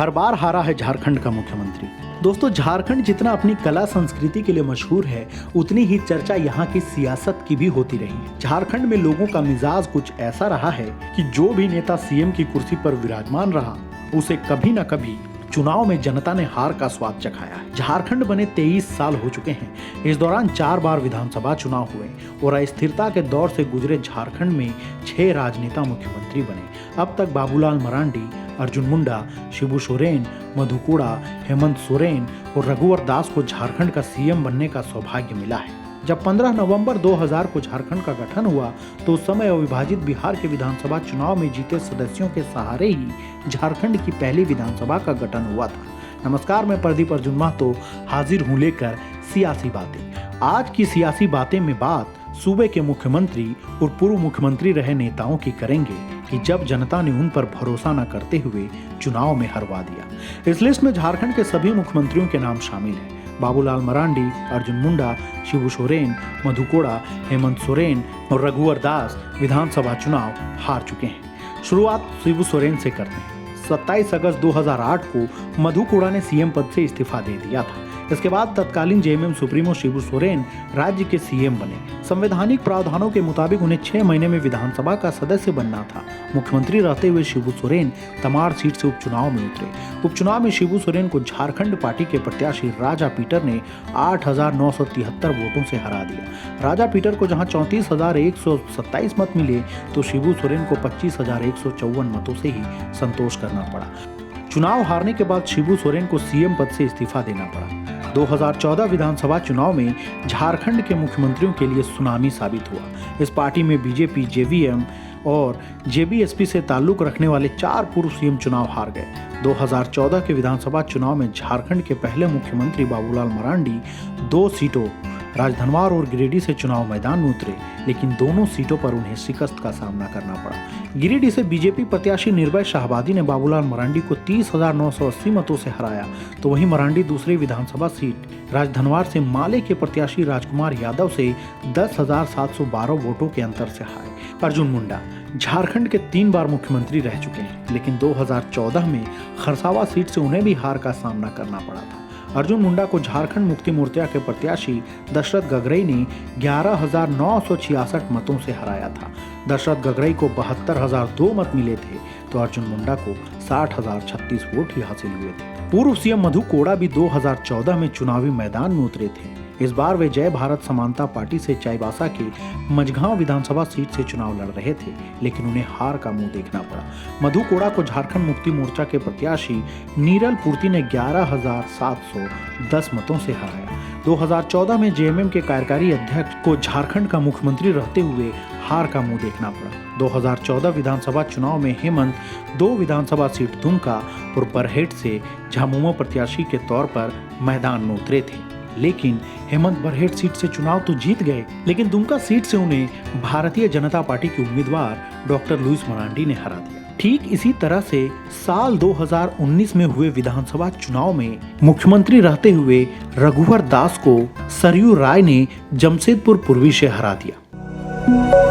हर बार हारा है झारखंड का मुख्यमंत्री। दोस्तों, झारखंड जितना अपनी कला संस्कृति के लिए मशहूर है, उतनी ही चर्चा यहाँ की सियासत की भी होती रही है। झारखंड में लोगों का मिजाज कुछ ऐसा रहा है कि जो भी नेता सीएम की कुर्सी पर विराजमान रहा, उसे कभी न कभी चुनाव में जनता ने हार का स्वाद चखाया है। झारखंड बने 23 साल हो चुके हैं। इस दौरान 4 बार विधानसभा चुनाव हुए और अस्थिरता के दौर से गुजरे झारखंड में 6 राजनेता मुख्यमंत्री बने। अब तक बाबूलाल मरांडी, अर्जुन मुंडा, शिबू सोरेन, मधु कोड़ा, हेमंत सोरेन और रघुवर दास को झारखंड का सीएम बनने का सौभाग्य मिला है। जब 15 नवंबर 2000 को झारखंड का गठन हुआ तो उस समय अविभाजित बिहार के विधानसभा चुनाव में जीते सदस्यों के सहारे ही झारखंड की पहली विधानसभा का गठन हुआ था। नमस्कार, मैं प्रदीप अर्जुन महतो हाजिर हूँ लेकर सियासी बातें। आज की सियासी बातें में बात सूबे के मुख्यमंत्री और पूर्व मुख्यमंत्री रहे नेताओं की करेंगे कि जब जनता ने उन पर भरोसा न करते हुए चुनाव में हरवा दिया। इस लिस्ट में झारखंड के सभी मुख्यमंत्रियों के नाम शामिल हैं। बाबूलाल मरांडी, अर्जुन मुंडा, शिबू सोरेन, मधु कोड़ा, हेमंत सोरेन और रघुवर दास विधानसभा चुनाव हार चुके हैं। शुरुआत शिबू सोरेन से करते हैं। 27 अगस्त 2008 को मधु कोड़ा ने सीएम पद से इस्तीफा दे दिया था। इसके बाद तत्कालीन जेएमएम सुप्रीमो शिबू सोरेन राज्य के सीएम बने। संवैधानिक प्रावधानों के मुताबिक उन्हें 6 महीने में विधानसभा का सदस्य बनना था। मुख्यमंत्री रहते हुए शिबू सोरेन तमाड़ सीट से उपचुनाव में उतरे। उपचुनाव में शिबू सोरेन को झारखंड पार्टी के प्रत्याशी राजा पीटर ने 8,973 वोटों से हरा दिया। राजा पीटर को जहां 34,127 मत मिले तो शिबू सोरेन को 25,154 मतों से ही संतोष करना पड़ा। चुनाव हारने के बाद शिबू सोरेन को सीएम पद से इस्तीफा देना पड़ा। 2014 विधानसभा चुनाव में झारखंड के मुख्यमंत्रियों के लिए सुनामी साबित हुआ। इस पार्टी में बीजेपी, जेवीएम और जेबीएसपी से ताल्लुक रखने वाले 4 पूर्व सीएम चुनाव हार गए। 2014 के विधानसभा चुनाव में झारखंड के पहले मुख्यमंत्री बाबूलाल मरांडी 2 सीटों राजधनवार और गिरिडीह से चुनाव मैदान में उतरे, लेकिन दोनों सीटों पर उन्हें शिकस्त का सामना करना पड़ा। गिरिडीह से बीजेपी प्रत्याशी निर्भय शाहबादी ने बाबूलाल मरांडी को 30,980 मतों से हराया, तो वहीं मरांडी दूसरी विधानसभा सीट राजधनवार से माले के प्रत्याशी राजकुमार यादव से 10,712 वोटों के अंतर से हारे। अर्जुन मुंडा झारखंड के 3 बार मुख्यमंत्री रह चुके हैं, लेकिन 2014 में खरसावा सीट से उन्हें भी हार का सामना करना पड़ा था। अर्जुन मुंडा को झारखंड मुक्ति मोर्चा के प्रत्याशी दशरथ गगरई ने 11,966 मतों से हराया था। दशरथ गगरई को 72,002 मत मिले थे, तो अर्जुन मुंडा को 60,036 वोट ही हासिल हुए थे। पूर्व सीएम मधु कोड़ा भी 2014 में चुनावी मैदान में उतरे थे। इस बार वे जय भारत समानता पार्टी से चाईबासा के मझगांव विधानसभा सीट से चुनाव लड़ रहे थे, लेकिन उन्हें हार का मुंह देखना पड़ा। मधु कोड़ा को झारखंड मुक्ति मोर्चा के प्रत्याशी नीरल पूर्ति ने 11,710 मतों से हराया। 2014 में जेएमएम के कार्यकारी अध्यक्ष को झारखंड का मुख्यमंत्री रहते हुए हार का मुंह देखना पड़ा। 2014 विधानसभा चुनाव में हेमंत 2 विधानसभा सीट दुमका और बरहेट से झामुमो प्रत्याशी के तौर पर मैदान में उतरे थे, लेकिन हेमंत बरहेट सीट से चुनाव तो जीत गए, लेकिन दुमका सीट से उन्हें भारतीय जनता पार्टी के उम्मीदवार डॉक्टर लुइस मरांडी ने हरा दिया। ठीक इसी तरह से साल 2019 में हुए विधानसभा चुनाव में मुख्यमंत्री रहते हुए रघुवर दास को सरयू राय ने जमशेदपुर पूर्वी से हरा दिया।